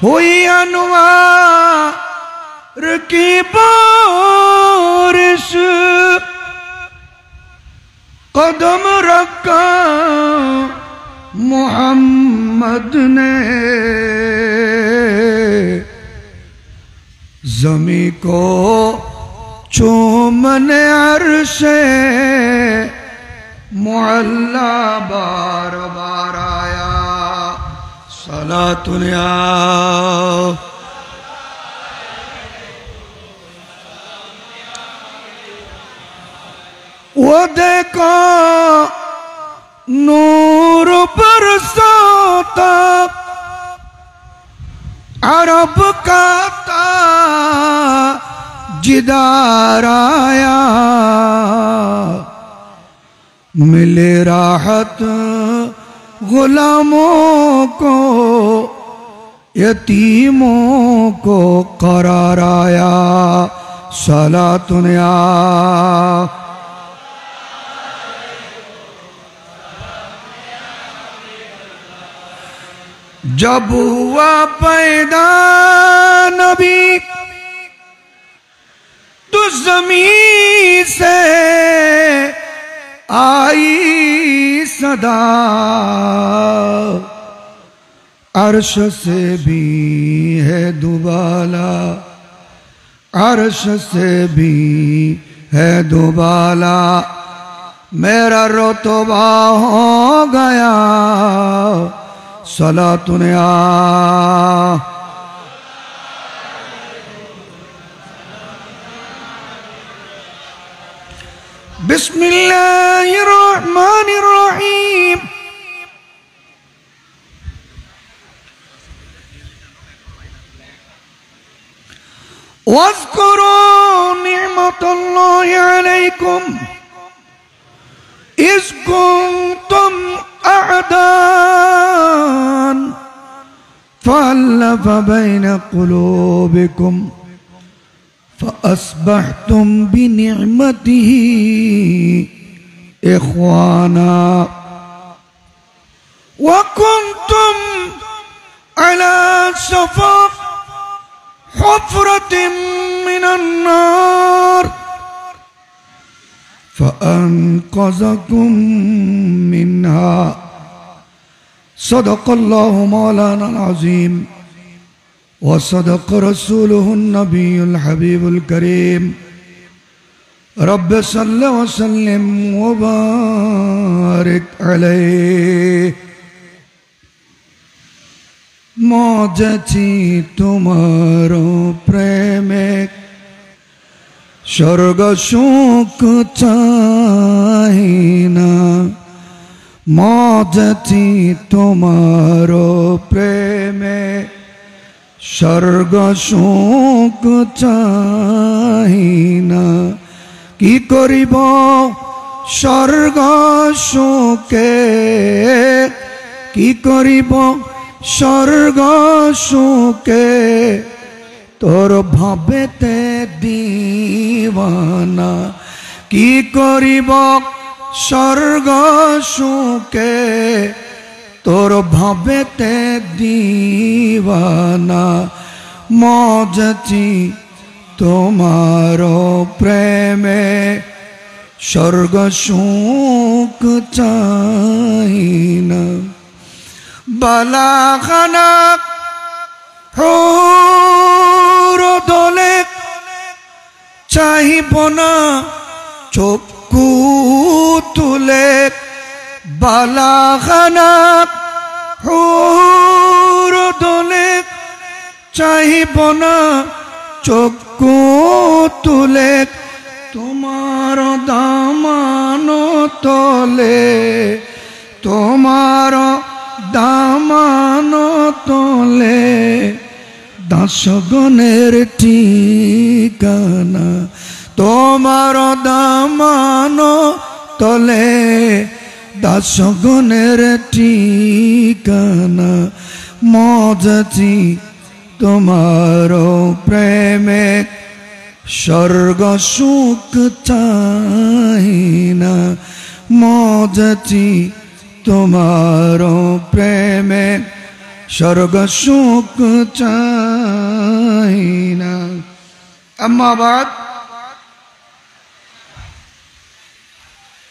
हुई अनवार की बारिश, कदम रखा मोहम्मद ने, ज़मीं को चूमने अर्शे मुअल्ला बार बार आया। सलातुन या वो देखो नूर बरसाता अरब का ताजिदार आया। मिले राहत गुलामों को, यतीमों को करार आया। सलातुन या जब हुआ पैदा नबी तो ज़मीन से आई सदा, अर्श से भी है दुबाला, अर्श से भी है दुबाला। मेरा रुतबा हो गया। सलातुन या बिस्मिल्लाहिर्रहमानिर्रहीम। वज़्कुरू निअमतल्लाहि अलैकुम इज़ कुंतुम अअदान फ़अल्लफ़ बैन क़ुलूबिकुम फ़अस्बहतुम बिनिअमतिही इख़वाना व कुंतुम अला शफ़ा हुफ़रतिम मिनन नार फ़अन्क़ज़कुम मिन्हा। सदक़ल्लाहु मौलाना अज़ीम व सदक़ रसूलुहुन नबियुल हबीबुल करीम। रब्बि सल्लि व सल्लिम व बारिक अलैहि। मौजची तुम्हारो प्रेमे स्वर्ग सुख चाहिना। मौजची तुम्हारो प्रेमे स्वर्ग सुख चाहिना। की करिब स्वर्ग सुखे, की करिब स्वर्ग सुखे तोर भावेते दीवाना। की करिब स्वर्ग सुखे तोर भावेते दीवाना। मौजची तुम्हारो प्रेमे स्वर्ग सुख चाहिना। बालाखाना हुर दोले चाहिब ना चक्षु तुले। बालाखाना हुर दोले चाहिब ना चक्षु तुले। तुम्हार दामानो तले, तुम्हार दामानो तले दासगणेर ठिकाना। तुम्हार दामानो तले दासगणेर ठिकाना। मौजची तुम्हारो प्रेमे स्वर्ग सुख चाहिना। मौजची तुम्हारो प्रेमे স্বর্গ সুখ চাই না। আম্মা বাদ,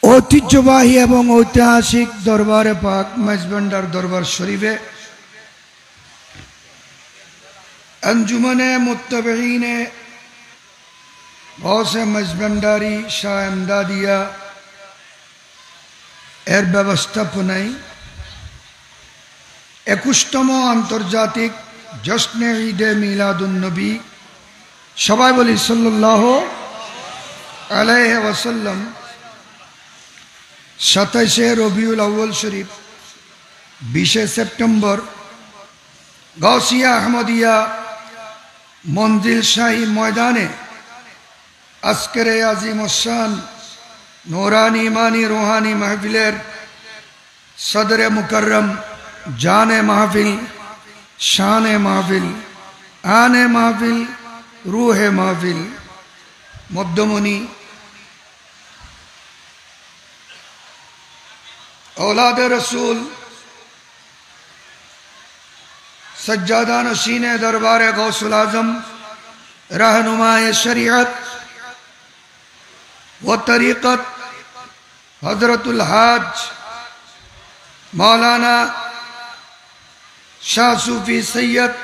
ঐতিহ্যবাহী এবং ঐতিহাসিক দরবারে পাক মেজবান্ডার দরবার শরীফে अंजुमने मुत्तबईने गौसे मजबंडारी शाह एमदादिया एर व्यवस्थापनाय 21তম আন্তর্জাতিক জশ্নে ঈদে মিলাদুন নবী সবাই বলি সাল্লাল্লাহু আলাইহি ওয়াসাল্লাম 27 রবিউল আউয়াল শরীফ 20 সেপ্টেম্বর गौसिया अहमदिया मंजिल शाही मैदाने अस्करे आजिम शान नूरानी ईमानी रूहानी महफिलेर सदरे मुकर्रम जाने महफिल शाने महफिल आने महफिल रूहे महफिल मध्यमनी औलादे रसूल सज्जादा नशीन दरबार गौसुल आजम रहनुमाए शरीयत व तरीक़त हजरतुल हाज मौलाना शाह सूफी सैयद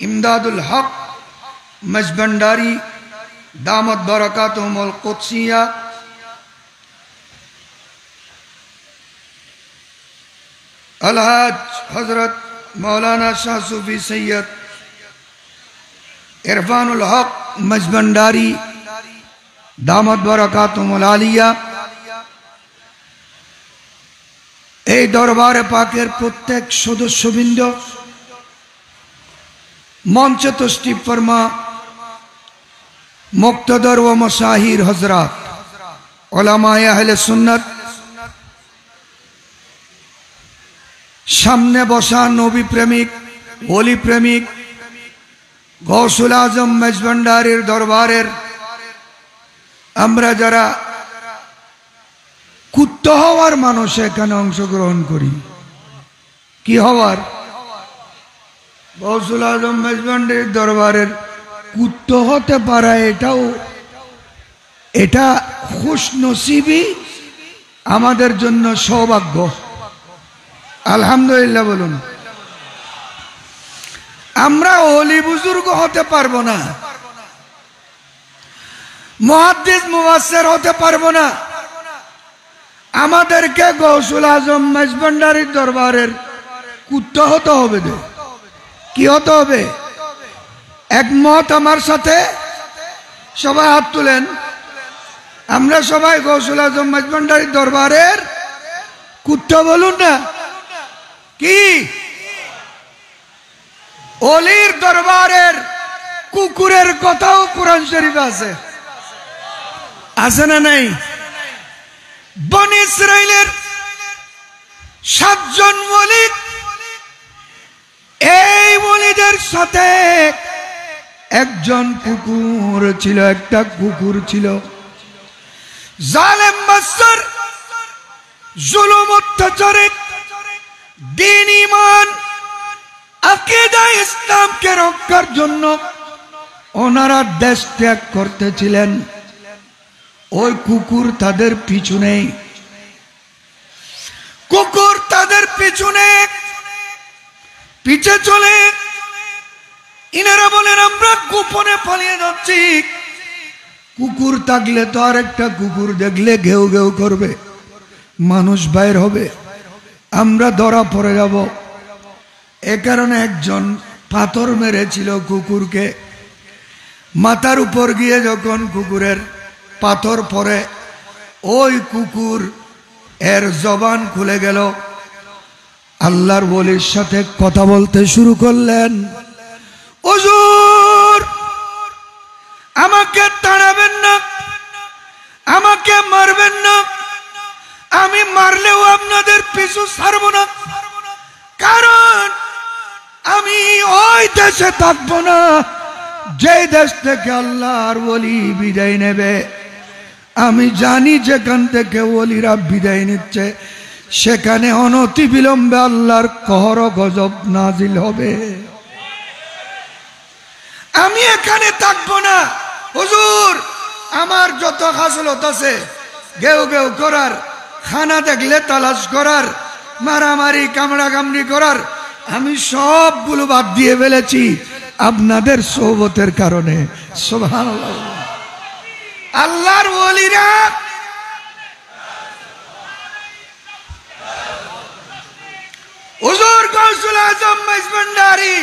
इमदादुल हक मजबंडारी दामत बरकातुहुमुल कुद्सिया अलहाज हजरत मौलाना शाह सूफी सैयद इरफानुल हक मजबंडारी दामत बरकातुहुमुल आलिया এই দরবারে পাকের প্রত্যেক সদস্যবৃন্দ মঞ্চে তশরিফ ফরমা মুক্তদর ও মাশাহির হযরত উলামায়ে আহলে সুন্নাত सामने बसा नबी प्रेमिक ओली प्रेमिक गौसुल आजम मेजबंडारीर दरबारेर आमरा जारा कुत्तो हवार मानुष एखाने अंशग्रहण करी कि हवार गौसुल आजम मेजबंडारीर दरबारेर कुत्तो होते पारा एटाओ एटा खुशनसीबी आमादेर जन्य सौभाग्य আলহামদুলিল্লাহ বলুন। আমরা ওলি বুজুর্গ হতে পারবো না, মুহাদ্দিস মুফাসসির হতে পারবো না, আমাদেরকে গৌসুল আজম মেজবান্ডারির দরবারের কুত্তা হতে হবে। কি হতে হবে? একমত আমার সাথে? সবাই হাত তুলেন। আমরা সবাই গৌসুল আজম মেজবান্ডারির দরবারের কুত্তা বলুন না কি? ওলির দরবারের কুকুরের কথাও কোরআন শরীফে আছে, আছে না নাই? বনি ইসরাইলের 7 জন ওলি, এই ওলিদের সাথে একজন কুকুর ছিল, একটা কুকুর ছিল জালেম বাদশার জুলুম অত্যাচারে दीन ईमान अकीदा इस्लाम के रक्षार जन्य ओनारा देश त्याग करतेछिलेन। ओई कुकुर तादेर पिछुने, कुकुर तादेर पिछुने पीछे चले इनारा बोलेन आमरा गोपने पालिये जाচ্ছি। कुकुर थाकले तो आरेकटा कुकुर देखले घेउ घेउ करबे, मानुष बाहिर होबे, আমরা ধরা পড়ে যাব। এ কারণে একজন পাথর মেরেছিল কুকুরকে। মাথার উপর গিয়ে যখন কুকুরের পাথর পড়ে, ওই কুকুর এর জবান খুলে গেল, আল্লাহর ওলির সাথে কথা বলতে শুরু করলেন। হুজুর, আমাকে তাড়াবেন না, আমাকে মারবেন না, আমি মারলেও আপনাদের পিছু ছাড়ব না, কারণ আমি ওই দেশে থাকব না যে দেশ থেকে আল্লাহর ওলি বিদায় নেবে। আমি জানি যেখান থেকে ওলিরা বিদায় নিচ্ছে সেখানে অনতি বিলম্বে আল্লাহর কহর গজব নাজিল হবে। আমি এখানে থাকবো না হুজুর, আমার যত হাসলত আছে গেউ গেউ করার, খানা দেখলে তালাশ করার, মারামারি কামড়া কামড়ি করার, আমি সবগুলো বাদ দিয়ে ফেলেছি আপনাদের সোহবতের কারণে। সুবহানাল্লাহ। আল্লাহর ওলিরা হুজুর গৌসুল আজম মঈজ ভান্ডারী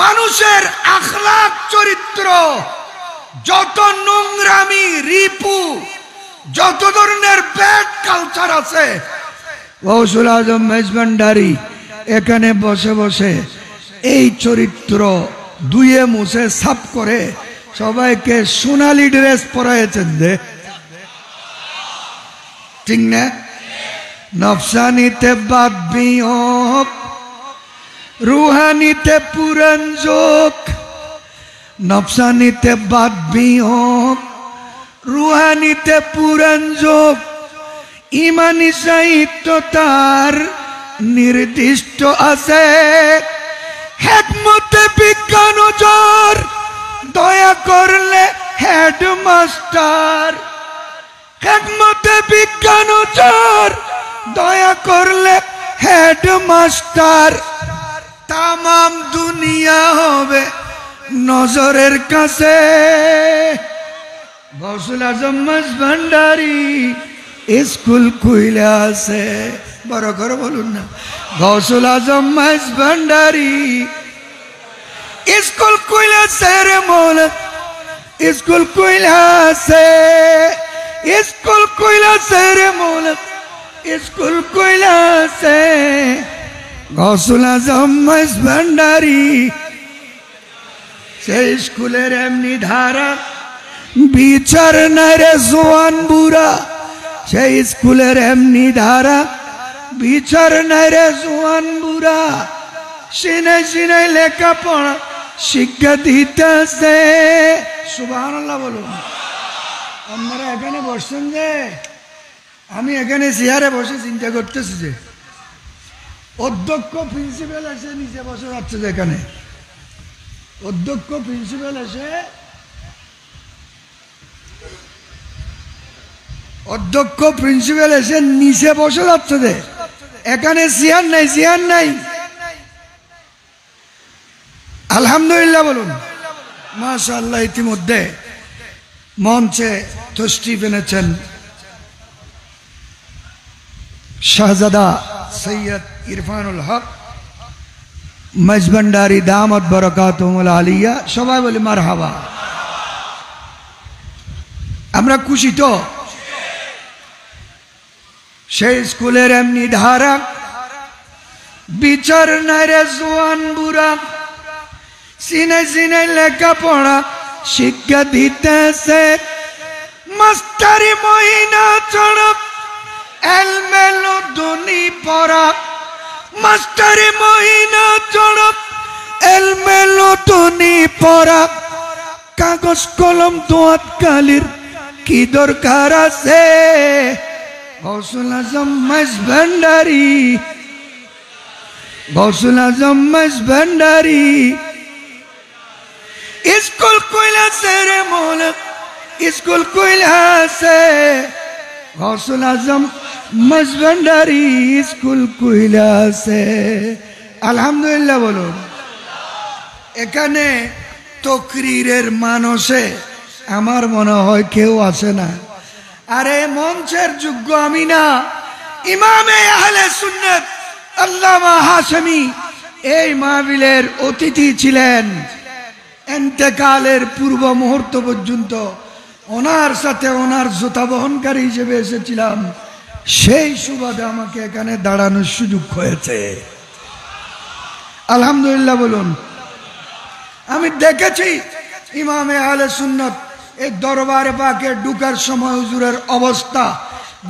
মানুষের আখলাক চরিত্র, যত নোংরামি রিপু, যত ধরনের ব্যাড কালচার আছে, গৌসুল আজম মঈজ ভান্ডারী এখানে বসে বসে এই চরিত্র ধুয়ে মুছে সাফ করে সবাইকে সোনালি ড্রেস পরাইছেন। যে ঠিক না? নফসানিতে বাদ বিয়োগ, রুহানিতে পুরান যোগ। নফসানিতে বাদ বিয়োগ, রুহানিতে পুরান যোগ। ইমানি সাহিত্য তার নির্দিষ্ট আছে। হেকমতে বিজ্ঞান জোর, দয়া করলে হেডমাস্টার। হেকমতে বিজ্ঞান জোর, দয়া করলে হেডমাস্টার। তামাম দুনিয়া হবে নজরের কাছে। গৌসুল আজম মঈজ ভান্ডারী স্কুল খুইলে আছে। বড় করে বলুন না, গৌসুল আজম মঈজ ভান্ডারী স্কুল খুইলেছে রে মৌলা, স্কুল খুইলেছে, স্কুল খুইলেছে রে মৌলা, স্কুল খুইলেছে। গৌসুল আজম মঈজ ভান্ডারী সেই স্কুলের এমনি ধারা, বিচার নাই রে জোয়ান বুড়া। সেই স্কুলের এমনি ধারা, বিচার নাই রে জোয়ান বুড়া। সিনাই সিনাই লেখাপড়া শিক্ষা দিতেছে। সুবহানাল্লাহ বলুন। আপনারা এখানে বসছেন যে, আমি এখানে চেয়ারে বসে চিন্তা করতেছি যে অধ্যক্ষ প্রিন্সিপাল এসে নিচে বসে যাচ্ছে। যেখানে অধ্যক্ষ প্রিন্সিপাল এসে, অধ্যক্ষ প্রিন্সিপাল এসে নিচে বসে যাচ্ছে যে এখানে চেয়ার নাই, চেয়ার নাই। আলহামদুলিল্লাহ বলুন। মাশাআল্লাহ। ইতিমধ্যে মঞ্চে তশরিফ এনেছেন শাহজাদা সৈয়দ ইরফানুল হক মঈজ ভান্ডারী দামাত বরকাতুহুল আলিয়া। সবাই বলি মারহাবা। আমরা খুশি তো? সেই স্কুলের এমনি ধারা, বিচার নাই রে জোয়ান বুড়া। সিনে সিনে লেখাপড়া শিক্ষা দিতেছে। মাস্টারি মহিনা চড়ক এলমেলো ধনী পড়া। মাস্টারি মহিনা চড়ক এলমেলো ধনী পড়া। কাগজ কলম দোয়াত কালির কি দরকার আছে? গৌসুল আজম মঈজ ভান্ডারী, গৌসুল আজম মঈজ ভান্ডারী স্কুল কইলাছে রে মৌলা, স্কুল কইলাছে। গৌসুল আজম মঈজ ভান্ডারী স্কুল কইলাছে। আলহামদুলিল্লাহ বলুন। এখানে তকরীরের মানুষে আমার মনে হয় কেউ আছে না। আরে মঞ্চের যোগ্য আমি না, ইমামে আহলে সুন্নাত আল্লামা হাশেমী এই মাহফিলের অতিথি ছিলেন। ইন্তেকালের পূর্ব মুহূর্ত পর্যন্ত ওনার সাথে ওনার জুতা বহনকারী হিসেবে এসেছিলাম। সেই সুবাদে আমাকে এখানে দাঁড়ানোর সুযোগ হয়েছে। আলহামদুলিল্লাহ বলুন। আমি দেখেছি ইমামে আহলে সুন্নাত এই দরবারে পাকে ঢুকার সময় হুজুরের অবস্থা,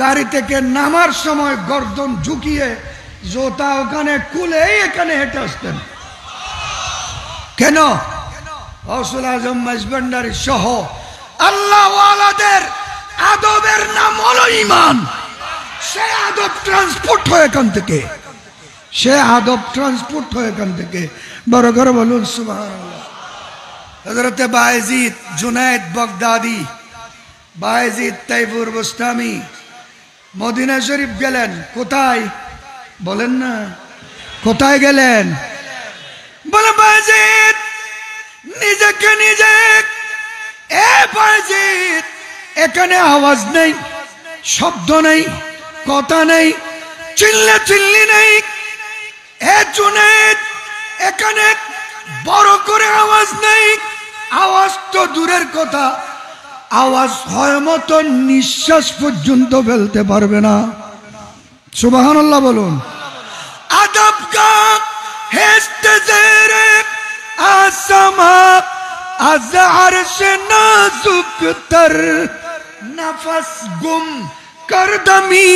গাড়ি থেকে নামার সময় গর্দন ঝুঁকিয়ে জোতা ওখানে খুলে এখানে হেঁটে আসতেন। কেন? গৌসুল আজম মঈজ ভান্ডারী সহ আল্লাহ ওয়ালাদের আদবের নাম হলো ঈমান। সে আদব ট্রান্সপোর্ট হয় এখান থেকে, সে আদব ট্রান্সপোর্ট হয় এখান থেকে। বড় করে বলুন সুবহানাল্লাহ। হযরতে বায়েজিদ জুনায়েদ বাগদাদি, বায়েজিদ তাইফুর বুস্তামি মদিনা শরীফ গেলেন। কোথায় বলেন না, কোথায় গেলেন? বলে বায়েজিদ নিজেকে নিজে, এ বায়েজিদ এখানে আওয়াজ নেই, শব্দ নেই, কথা নেই, চিল্লা চিল্লি নেই। এ জুনায়েদ এখানে বড় করে আওয়াজ নেই, আওয়াজ তো দূরের কথা, আওয়াজ হয় মতো নিঃশ্বাস পর্যন্ত ফেলতে পারবে না। সুবহানাল্লাহ বলুন। আদব কা হেস্তে জেরে আসমা আজ আরশ নাজুক তর নফস গুম কর দমি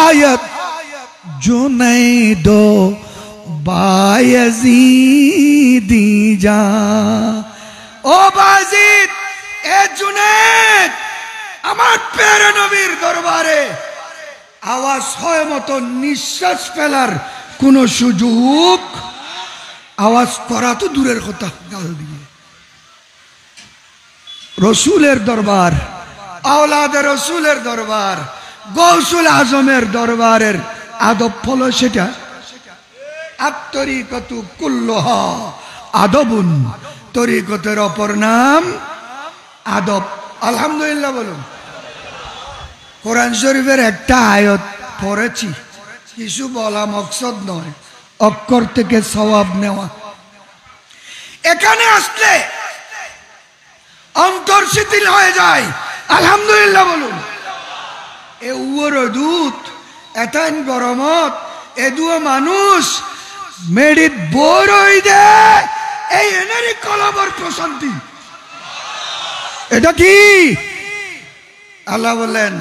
আয়াত জুনাইদো বায়েজিদি যা। ও বায়েজিদ, এ জুনায়েদ, আমার প্যারা নবীর দরবারে আওয়াজ হয় মতো নিঃশ্বাস ফেলার কোন সুযোগ, আওয়াজ করা তো দূরের কথা, গাল দিয়ে। রসুলের দরবার, আওলাদে রসুলের দরবার, গৌসুল আজমের দরবারের আদব হলো সেটা। আত-তরিকতু কুল্লুহা আদবুন, তরিকতের অপর নাম আদব। আলহামদুলিল্লাহ বলুন। কোরআন শরীফের একটা আয়াত পড়েছি, কিছু বলা মকসদ নয়, অক্ষর থেকে সওয়াব নেওয়া। এখানে আসলে অন্তর শিথিল হয়ে যায়। আলহামদুলিল্লাহ বলুন। এ উয়র দুধ এতান গরমত এদুয়া মানুষ মেডিত বোর হই দে, এই এনারি কলবর প্রশান্তি। এটা কি? আল্লাহ বলেন,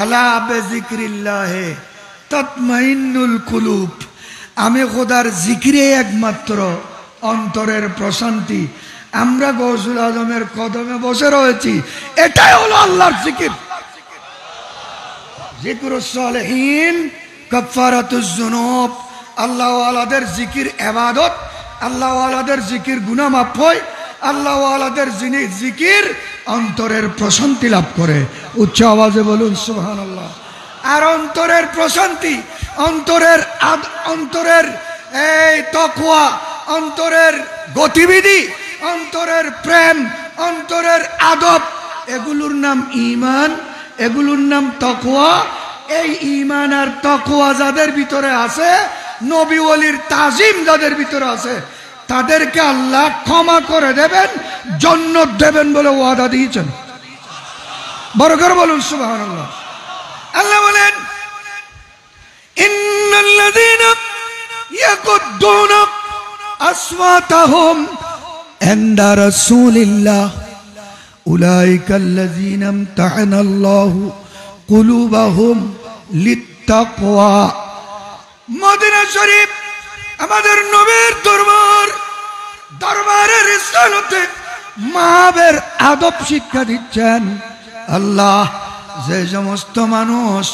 আলা বিযিকরিল্লাহি তাতমাইন্নুল কুলুব। আমি খোদার জিকিরে একমাত্র অন্তরের প্রশান্তি। আমরা গৌসুল আজমের কদমে বসে রয়েছি, এটাই হলো আল্লাহর জিকির। জিকরুস সালিহিন কাফারাতুজ যুনুব। আল্লাহ ওয়ালাদের জিকির ইবাদত, আল্লাহ ওয়ালাদের জিকির গুনাহ মাফ হয়, আল্লাহ ওয়ালাদের জিকির অন্তরের প্রশান্তি লাভ করে। উচ্চ আওয়াজে বলুন সুবহানাল্লাহ। আর অন্তরের প্রশান্তি, অন্তরের এই তাকওয়া, অন্তরের গতিবিধি, অন্তরের প্রেম, অন্তরের আদব, এগুলোর নাম ঈমান, এগুলোর নাম তাকওয়া। এই ঈমান আর তাকওয়া যাদের ভিতরে আছে, নবী ওয়ালির তাজিম যাদের ভিতরে আছে, তাদেরকে আল্লাহ ক্ষমা করে দেবেন, জান্নাত দেবেন বলে ওয়াদা দিয়েছেন। বড় করে বলুন সুবহানাল্লাহ। আল্লাহ বলেন, ইন্নাল্লাযীনা ইয়াকুদ্দুনা আসওয়াতাহুম ইনদা রাসূলিল্লাহ উলাইকাল্লাযীনা ইমতাহানাল্লাহু কুলুবাহুম লিত্তাকওয়া। মদিনা শরীফ আমাদের নবীর দরবার, দরবারের রিসালতে মাহবের আদব শিক্ষা দিচ্ছেন। আল্লাহ যে সমস্ত মানুষ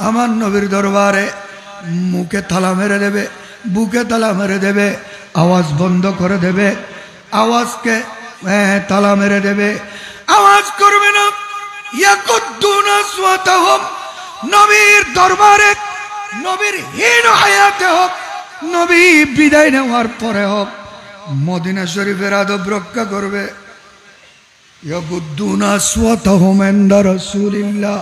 আমার নবীর দরবারে মুখে তালা মেরে দেবে, বুকে তালা মেরে দেবে, আওয়াজ বন্ধ করে দেবে, আওয়াজকে তালা মেরে দেবে, আওয়াজ করবে না, ইয়াকুদ্দুনা আসওয়াতাহুম, নবীর দরবারে, নবীর হীন হায়াতে হোক, নবী বিদায় নেওয়ার পরে হোক, মদিনা শরীফের আদব রক্ষা করবে। ইয়াকুদ্দুনা আসওয়াতাহুম ইনদা রাসূলিল্লাহ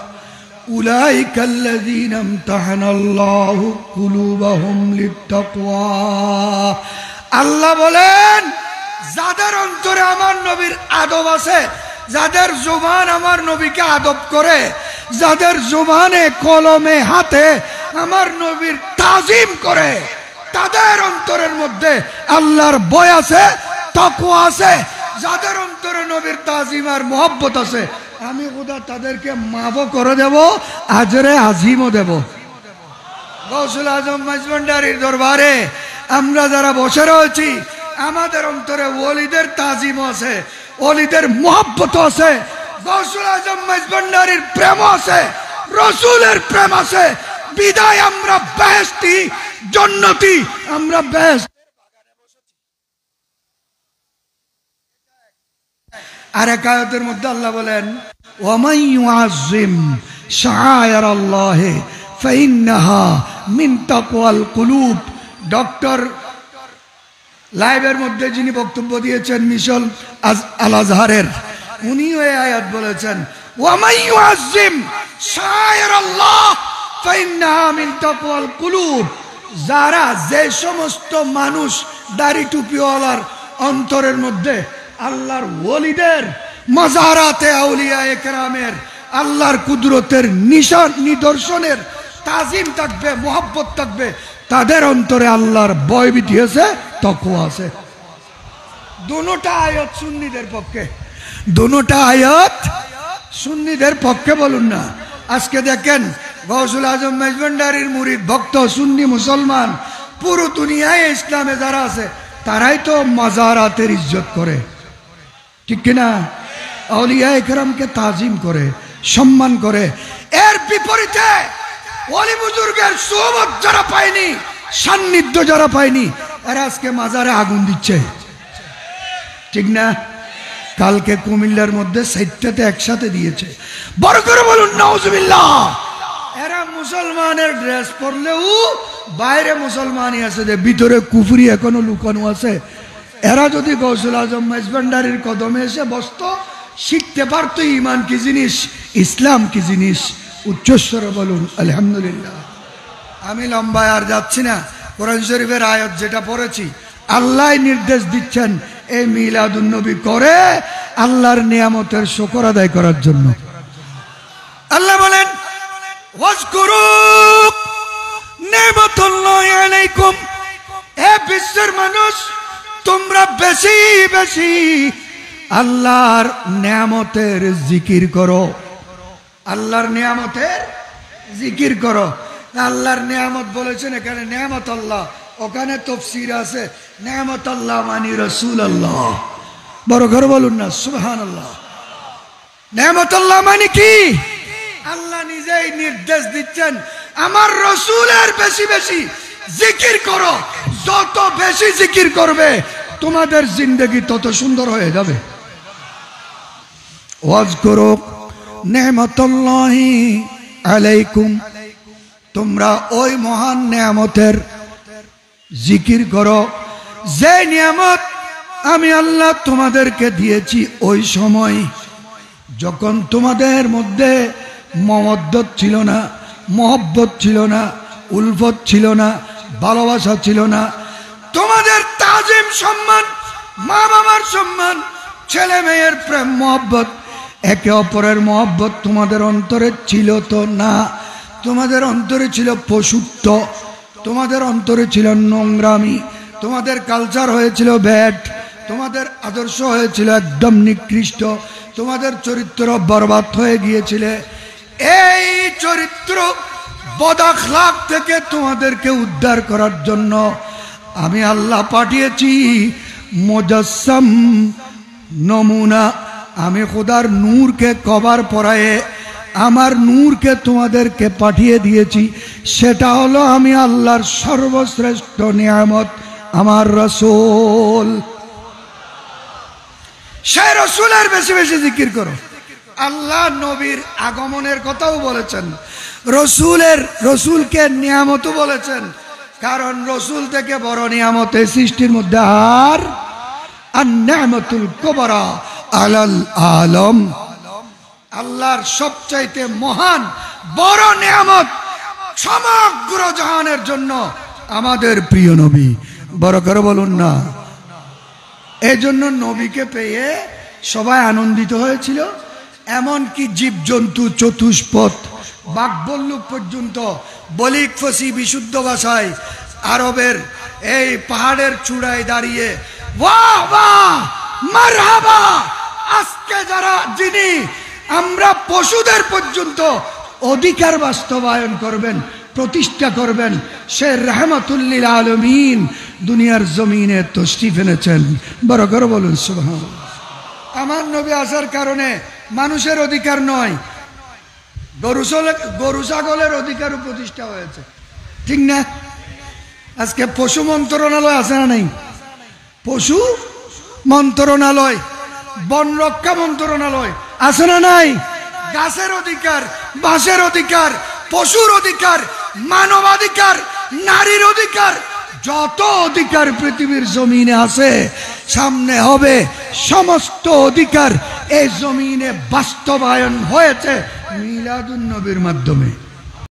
উলাইকাল্লাযীনা ইমতাহানাল্লাহু কুলুবাহুম লিত্তাকওয়া। আল্লাহ বলেন, যাদের অন্তরে আমার নবীর আদব আছে, যাদের জবান আমার নবীকে আদব করে, যাদের জবানে কলমে হাতে আমার নবীর তাজিম করে, তাদের অন্তরের মধ্যে আল্লাহর ভয় আছে, তাকওয়া আছে। যাদের অন্তরে নবীর তাজিম আর মোহব্বত আছে, আমি খোদা তাদেরকে মাফও করে দেব, আজরে আজিমও দেব। গৌসুল আজম মাইজভান্ডারীর দরবারে আমরা যারা বসে রয়েছি, আমাদের অন্তরে ওলিদের তাজিম আছে, ওলিদের মোহব্বত আছে, গৌসুল আজম মাইজভান্ডারীর প্রেম আছে, রসুলের প্রেম আছে বিদায় আমরা বেহেশতি জান্নাতি, আমরা বেহেশত। আর এক আয়াতের মধ্যে আল্লাহ বলেন ওয়ামান ইউআযিম শাআইরাল্লাহি ফাইন্নাহা মিন তাকওয়াল কুলুব। ডক্টর লাইভের মধ্যে যিনি বক্তব্য দিয়েছেন মিশন আল আজহারের, উনিও এই আয়াত বলেছেন ওয়ামান ইউআযিম শাআইরাল্লাহ ফাইন্নাহা মিন তাকওয়াল কুলুব। যারা যে সমস্ত মানুষ দাড়ি টুপিওয়ালার অন্তরের মধ্যে আল্লাহর ওলিদের মাজারাতে আউলিয়া একরামের আল্লাহর কুদরতের নিশান নিদর্শনের তাজিম থাকবে, মোহাব্বত থাকবে, তাদের অন্তরে আল্লাহর ভয়ভীতি আছে, তাকওয়া আছে। দুটোটা আয়াত সুন্নিদের পক্ষে, দুটোটা আয়াত সুন্নিদের পক্ষে বলুন না। আজকে দেখেন গৌসুল আজম মেজভান্ডারির মুরিদ ভক্ত সুন্নি মুসলমান পুরো দুনিয়ায় ইসলামে যারা আছে তারাই তো মাজারাতের ইজ্জত করে, ঠিক কিনা? আউলিয়া একরামকে তাজিম করে, সম্মান করে। এর বিপরীতে ওলি বুজুর্গের সোহবত যারা পায়নি, সান্নিধ্য যারা পায়নি, এরা আজকে মাজারে আগুন দিচ্ছে, ঠিক না? কালকে কুমিল্লার মধ্যে 60টাতে একসাথে দিয়েছে, বড় করে বলুন নাউজুবিল্লাহ। এরা মুসলমানের ড্রেস পরলেও বাইরে মুসলমানই আছে, ভিতরে কুফরি এখনো লুকানো আছে। এরা যদি গৌসুল আজম মেজভান্ডারির কদমে এসে বসতো, শিখতে পারতো ইমান কি জিনিস, ইসলাম কি জিনিস। উচ্চস্বরে বলুন আলহামদুলিল্লাহ। আমি লম্বায় আর যাচ্ছি না। কোরআন শরীফের আয়াত যেটা পড়েছি, আল্লাহ নির্দেশ দিচ্ছেন এই মিলাদুন নবী করে আল্লাহর নিয়ামতের শুকর আদায় করার জন্য। আল্লাহ বলেন ওয়াজকুরু নি'মাতাল্লাহি আলাইকুম, এ বিশ্বের মানুষ তোমরা বেশি বেশি আল্লাহর নিয়ামতের জিকির করো, আল্লাহর নিয়ামতের জিকির করো। আল্লাহর নিয়ামত বলেছেন এখানে নিয়ামত আল্লাহ, ওখানে তাফসীর আছে নিয়ামত আল্লাহ মানে রাসূলুল্লাহ। বড় করে বলুন না সুবহানাল্লাহ। নিয়ামত আল্লাহ মানে কি? আল্লাহ নিজেই নির্দেশ দিচ্ছেন আমার রাসূলের বেশি বেশি জিকির করো। যত বেশি জিকির করবে তোমাদের জিন্দেগি তত সুন্দর হয়ে যাবে। ওয়াজকুরু নি'মাতাল্লাহি আলাইকুম, তোমরা ওই মহান নিয়ামতের জিকির করো যে নিয়ামত আমি আল্লাহ তোমাদেরকে দিয়েছি ওই সময় যখন তোমাদের মধ্যে মমদ্দত ছিল না, মহব্বত ছিল না, উলফত ছিল না, ভালোবাসা ছিল না। তোমাদের তাজিম সম্মান, মা বাবার সম্মান, ছেলে মেয়ের প্রেম মহব্বত, একে অপরের মহব্বত তোমাদের অন্তরে ছিল তো না। তোমাদের অন্তরে ছিল পশুত্ব, তোমাদের অন্তরে ছিল নোংরামি, তোমাদের কালচার হয়েছিল ব্যাড, তোমাদের আদর্শ হয়েছিল একদম নিকৃষ্ট, তোমাদের চরিত্র বরবাদ হয়ে গিয়েছিল। এই চরিত্র বদাখলাক থেকে তোমাদেরকে উদ্ধার করার জন্য আমি আল্লাহ পাঠিয়েছি মুজাসসাম নমুনা। আমি খোদার নূরকে কভার পরায়ে আমার নূরকে তোমাদেরকে পাঠিয়ে দিয়েছি। সেটা হলো আমি আল্লাহর সর্বশ্রেষ্ঠ নিয়ামত আমার রাসূল। সেই রাসূলের বেশি বেশি জিকির করো। আল্লাহ নবীর আগমনের কথাও বলেছেন, রসুলকে নিয়ামতও বলেছেন, কারণ রসুল থেকে বড় নিয়ামত এই সৃষ্টির মধ্যে আর নিয়ামতুল কুবরা আলাল আলম। আল্লাহর সবচাইতে মহান বড় নিয়ামত সমগ্র জাহানের জন্য আমাদের প্রিয় নবী। বড় করে বলুন না। এই জন্য নবীকে পেয়ে সবাই আনন্দিত হয়েছিল। এমনকি জীবজন্তু, চতুষ্পদ, বাঘবল্লুক পর্যন্ত বলিক ফসি বিশুদ্ধ ভাষায় আরবের এই পাহাড়ের চূড়ায় দাঁড়িয়ে বাহ বাহ মারহাবা, আজকে যারা যিনি আমরা পশুদের পর্যন্ত অধিকার বাস্তবায়ন করবেন, প্রতিষ্ঠা করবেন, সে রাহমাতুল লিল আলামিন দুনিয়ার জমিনে তশরিফ এনেছেন। বড় করে বলুন সুবহানাল্লাহ। আমার নবী আসার কারণে মানুষের অধিকার নয়, গরু ছাগলের অধিকারও প্রতিষ্ঠা হয়েছে, ঠিক না? আজকে পশু মন্ত্রণালয় আছে না নেই? পশু মন্ত্রণালয়, বন রক্ষা মন্ত্রণালয় আছে না নাই? গাছের অধিকার, বাঁশের অধিকার, পশুর অধিকার, মানবাধিকার, নারীর অধিকার, যত অধিকার পৃথিবীর জমিনে আছে সামনে হবে সমস্ত অধিকার এই জমিনে বাস্তবায়ন হয়েছে মিলাদুন নবীর মাধ্যমে।